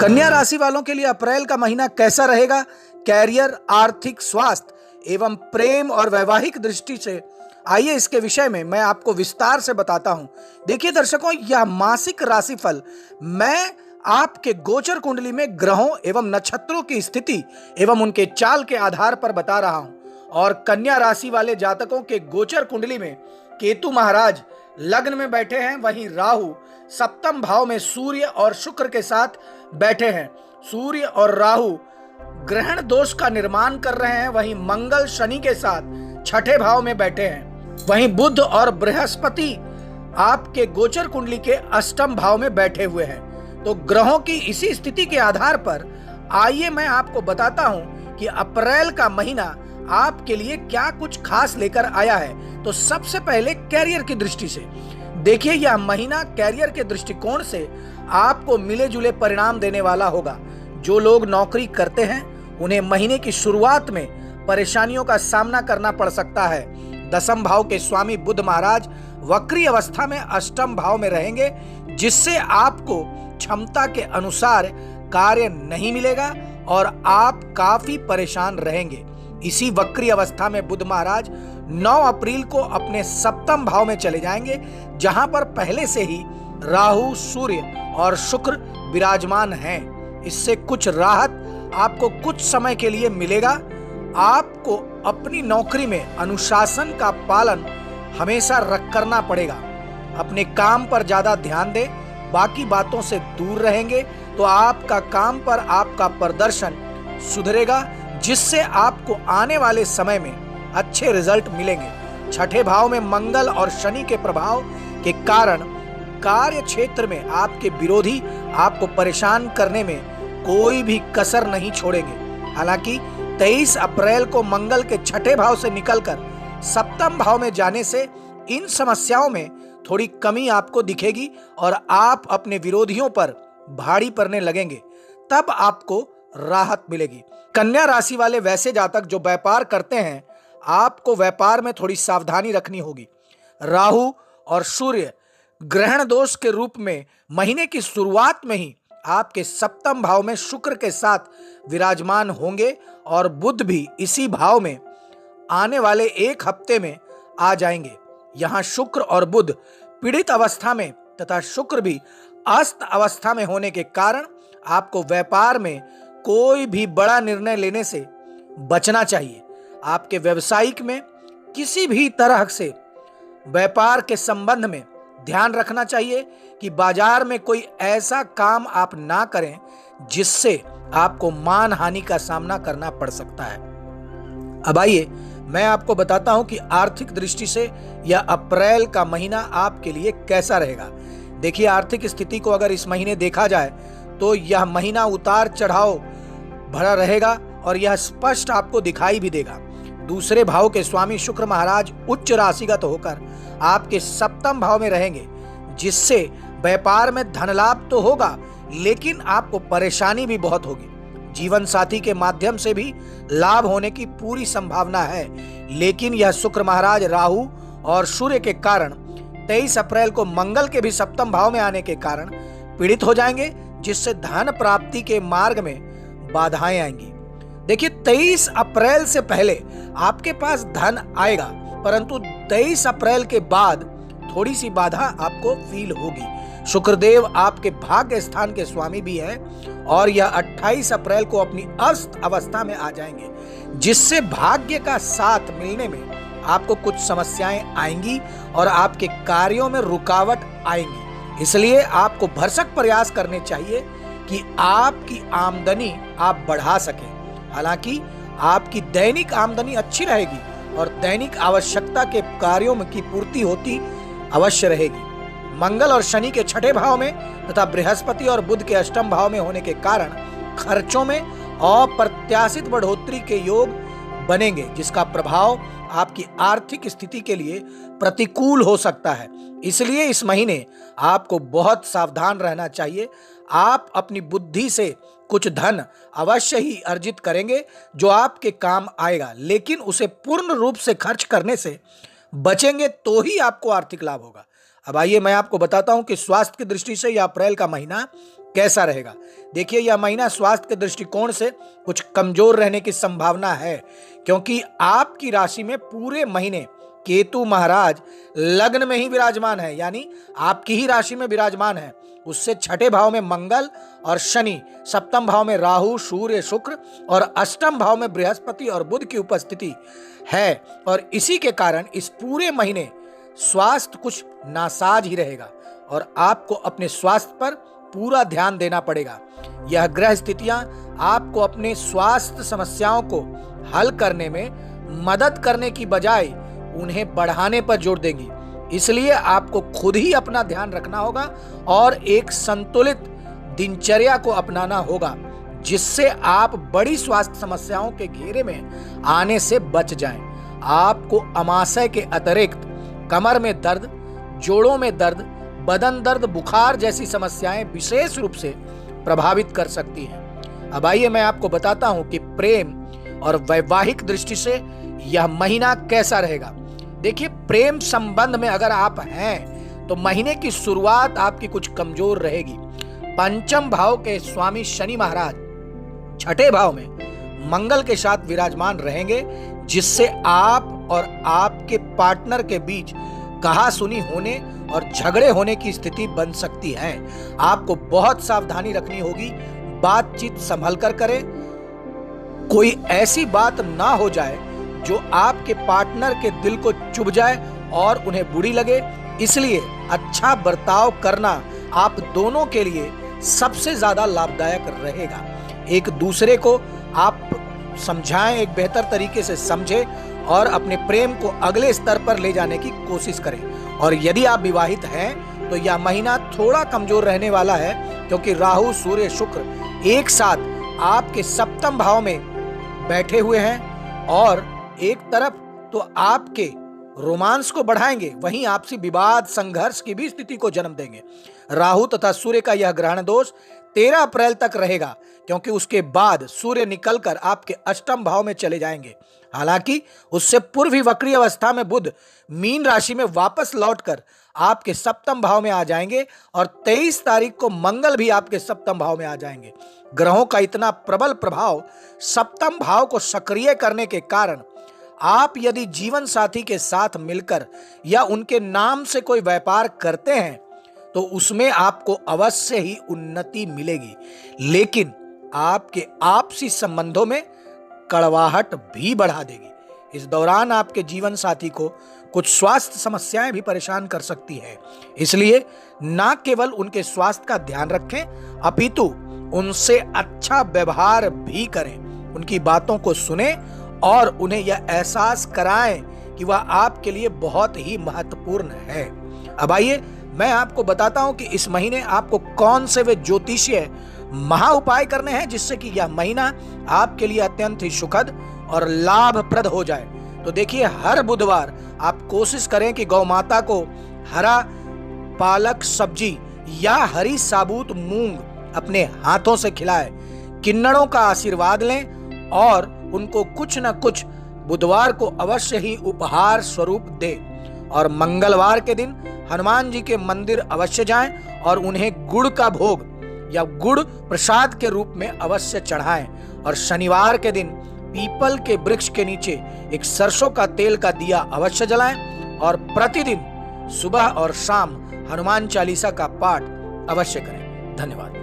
कन्या राशि वालों के लिए अप्रैल का महीना कैसा रहेगा? कैरियर, आर्थिक, स्वास्थ्य एवं प्रेम और वैवाहिक दृष्टि से आइए इसके विषय में मैं आपको विस्तार से बताता हूं। देखिए दर्शकों, यह मासिक राशिफल मैं आपके गोचर कुंडली में ग्रहों एवं नक्षत्रों की स्थिति एवं उनके चाल के आधार पर बता रहा हूं। और कन्या राशि वाले जातकों के गोचर कुंडली में केतु महाराज लग्न में बैठे हैं, वहीं राहु सप्तम भाव में सूर्य और शुक्र के साथ बैठे हैं। सूर्य और राहु ग्रहण दोष का निर्माण कर रहे हैं, वहीं मंगल शनि के साथ छठे भाव में बैठे हैं। वहीं बुध और बृहस्पति आपके गोचर कुंडली के अष्टम भाव में बैठे हुए हैं। तो ग्रहों की इसी स्थिति के आधार पर आइए मैं आपको बताता हूं कि अप्रैल का महीना आपके लिए क्या कुछ खास लेकर आया है। तो सबसे पहले कैरियर की दृष्टि से देखिए, यह महीना कैरियर के दृष्टिकोण से आपको मिले जुले परिणाम देने वाला होगा। जो लोग नौकरी करते हैं उन्हें महीने की शुरुआत में परेशानियों का सामना करना पड़ सकता है। दसम भाव के स्वामी बुध महाराज वक्री अवस्था में अष्टम भाव में रहेंगे, जिससे आपको क्षमता के अनुसार कार्य नहीं मिलेगा और आप काफी परेशान रहेंगे। इसी वक्री अवस्था में बुध महाराज 9 अप्रैल को अपने सप्तम भाव में चले जाएंगे, जहां पर पहले से ही राहु, सूर्य और शुक्र विराजमान हैं। इससे कुछ राहत आपको कुछ समय के लिए मिलेगा। आपको अपनी नौकरी में अनुशासन का पालन हमेशा करना पड़ेगा। अपने काम पर ज्यादा ध्यान दें, बाकी बातों से दूर रहेंगे तो आपका काम पर आपका प्रदर्शन सुधरेगा, जिससे आपको आने वाले समय में अच्छे रिजल्ट मिलेंगे। छठे भाव में मंगल और शनि के प्रभाव के कारण कार्य क्षेत्र में आपके विरोधी आपको परेशान करने में कोई भी कसर नहीं छोड़ेंगे। हालांकि 23 अप्रैल को मंगल के छठे भाव से निकलकर सप्तम भाव में जाने से इन समस्याओं में थोड़ी कमी आपको दिखेगी और आप अपने विरोधियों पर भारी पड़ने लगेंगे, तब आपको राहत मिलेगी। कन्या राशि वाले वैसे जातक जो व्यापार करते हैं, आपको व्यापार में थोड़ी सावधानी रखनी होगी। राहु और सूर्य ग्रहण दोष के रूप में महीने की शुरुआत में ही आपके सप्तम भाव में शुक्र के साथ विराजमान होंगे और बुध भी इसी भाव में आने वाले एक हफ्ते में आ जाएंगे। यहाँ शुक्र और बुध पीड़ित अवस्था में तथा शुक्र भी अस्त अवस्था में होने के कारण आपको व्यापार में कोई भी बड़ा निर्णय लेने से बचना चाहिए। आपके व्यवसायिक में किसी भी तरह से व्यापार के संबंध में ध्यान रखना चाहिए कि बाजार में कोई ऐसा काम आप ना करें जिससे आपको मान हानि का सामना करना पड़ सकता है। अब आइए मैं आपको बताता हूं कि आर्थिक दृष्टि से यह अप्रैल का महीना आपके लिए कैसा रहेगा। देखिए, आर्थिक स्थिति को अगर इस महीने देखा जाए तो यह महीना उतार चढ़ाव भरा रहेगा और यह स्पष्ट आपको दिखाई भी देगा। दूसरे भाव के स्वामी शुक्र महाराज उच्च राशिगत होकर आपके सप्तम भाव में रहेंगे, जिससे व्यापार में धन लाभ तो होगा, लेकिन आपको परेशानी भी बहुत होगी। जीवन साथी के माध्यम से भी लाभ होने की पूरी संभावना है, लेकिन यह शुक्र महाराज राहु और सूर्य के कारण 23 अप्रैल को मंगल के भी सप्तम भाव में आने के कारण पीड़ित हो जाएंगे, जिससे धन प्राप्ति के मार्ग में बाधाएं आएंगी। देखिए, 23 अप्रैल से पहले आपके पास धन आएगा, परंतु 23 अप्रैल के बाद थोड़ी सी बाधा आपको फील होगी। शुक्रदेव आपके भाग्य स्थान के स्वामी भी हैं और यह 28 अप्रैल को अपनी अस्त अवस्था में आ जाएंगे, जिससे भाग्य का साथ मिलने में आपको कुछ समस्याएं आएंगी और आपके कार्यों में रुकावट आएंगी। इसलिए आपको भरसक प्रयास करने चाहिए कि आपकी आमदनी आप बढ़ा सकें। हालांकि आपकी दैनिक आमदनी अच्छी रहेगी और दैनिक आवश्यकता के कार्यों की पूर्ति होती अवश्य रहेगी। मंगल और शनि के छठे भाव में तथा बृहस्पति और बुध के अष्टम भाव में होने के कारण खर्चों में अप्रत्याशित बढ़ोतरी के योग बनेंगे, जिसका प्रभाव आपकी आर्थिक स्थिति के लिए प्रतिकूल हो सकता है। इसलिए इस महीने आपको बहुत सावधान रहना चाहिए। आप अपनी बुद्धि से कुछ धन अवश्य ही अर्जित करेंगे जो आपके काम आएगा, लेकिन उसे पूर्ण रूप से खर्च करने से बचेंगे तो ही आपको आर्थिक लाभ होगा। अब आइए मैं आपको बताता हूं कि स्वास्थ्य की दृष्टि से यह अप्रैल का महीना कैसा रहेगा। देखिए, यह महीना स्वास्थ्य के दृष्टिकोण से कुछ कमजोर रहने की संभावना है, क्योंकि आपकी राशि में पूरे महीने केतु महाराज लग्न में ही विराजमान है, यानी आपकी ही राशि में विराजमान है। उससे छठे भाव में मंगल और शनि, सप्तम भाव में राहु, सूर्य, शुक्र और अष्टम भाव में बृहस्पति और बुध की उपस्थिति है। और इसी के कारण इस पूरे महीने स्वास्थ्य कुछ नासाज ही रहेगा और आपको अपने स्वास्थ्य पर पूरा ध्यान देना पड़ेगा। यह ग्रह स्थितियां आपको अपने स्वास्थ्य समस्याओं को हल करने में मदद करने की बजाय उन्हें बढ़ाने पर जोर देंगी। इसलिए आपको खुद ही अपना ध्यान रखना होगा और एक संतुलित दिनचर्या को अपनाना होगा, जिससे आप बड़ी स्वास्थ्य समस्याओं के घेरे में आने से बच जाएं। आपको अमाशय के अतिरिक्त कमर में दर्द, जोड़ों में दर्द, बदन दर्द, बुखार जैसी समस्याएं विशेष रूप से प्रभावित कर सकती हैं। अब आइए मैं आपको बताता हूं कि प्रेम और वैवाहिक दृष्टि से यह महीना कैसा रहेगा। देखिए, प्रेम संबंध में अगर आप हैं तो महीने की शुरुआत आपकी कुछ कमजोर रहेगी। पंचम भाव के स्वामी शनि महाराज छठे भाव में मंगल के साथ विराजमान रहेंगे, जिससे आप और आपके पार्टनर के बीच कहासुनी होने और झगड़े होने की स्थिति बन सकती है। आपको बहुत सावधानी रखनी होगी, बातचीत संभल कर करें। कोई ऐसी बात ना हो जाए जो आपके पार्टनर के दिल को चुभ जाए और उन्हें बुरी लगे। इसलिए अच्छा बर्ताव करना आप दोनों के लिए सबसे ज्यादा लाभदायक रहेगा। एक दूसरे को आप समझाएं, एक बेहतर तरीके से समझें और अपने प्रेम को अगले स्तर पर ले जाने की कोशिश करें। और यदि आप विवाहित हैं तो यह महीना थोड़ा कमजोर रहने वाला है, क्योंकि राहु, सूर्य, शुक्र एक साथ आपके सप्तम भाव में बैठे हुए हैं और एक तरफ तो आपके रोमांस को बढ़ाएंगे, वहीं आपसी विवाद, संघर्ष की भी स्थिति को जन्म देंगे। राहु तथा सूर्य का यह ग्रहण दोष 13 अप्रैल तक रहेगा, क्योंकि उसके बाद सूर्य निकलकर आपके अष्टम भाव में चले जाएंगे। हालांकि उससे पूर्व ही वक्री अवस्था में बुध मीन राशि में वापस लौटकर आपके सप्तम भाव में आ जाएंगे और 23 तारीख को मंगल भी आपके सप्तम भाव में आ जाएंगे। ग्रहों का इतना प्रबल प्रभाव सप्तम भाव को सक्रिय करने के कारण आप यदि जीवन साथी के साथ मिलकर या उनके नाम से कोई व्यापार करते हैं तो उसमें आपको अवश्य ही उन्नति मिलेगी, लेकिन आपके आपसी संबंधों में कड़वाहट भी बढ़ा देगी। इस दौरान आपके जीवन साथी को कुछ स्वास्थ्य समस्याएं भी परेशान कर सकती हैं। इसलिए न केवल उनके स्वास्थ्य का ध्यान रखें, अपितु उनसे अच्छा व्यवहार भी करें। उनकी बातों को सुने और उन्हें यह एहसास कराएं कि वह आपके लिए बहुत ही महत्वपूर्ण है। अब आइए मैं आपको बताता हूं कि इस महीने आपको कौन से वे ज्योतिषीय महा उपाय करने हैं, जिससे कि यह महीना आपके लिए अत्यंत ही सुखद और लाभप्रद हो जाए। तो देखिए, हर बुधवार आप कोशिश करें कि गौ माता को हरा पालक सब्जी या हरी साबुत मूंग अपने हाथों से खिलाएं। किन्नरों का आशीर्वाद लें और उनको कुछ न कुछ बुधवार को अवश्य ही उपहार स्वरूप दें। और मंगलवार के दिन हनुमान जी के मंदिर अवश्य जाएं और उन्हें गुड़ का भोग या गुड़ प्रसाद के रूप में अवश्य चढ़ाएं। और शनिवार के दिन पीपल के वृक्ष के नीचे एक सरसों का तेल का दिया अवश्य जलाएं और प्रतिदिन सुबह और शाम हनुमान चालीसा का पाठ अवश्य करें। धन्यवाद।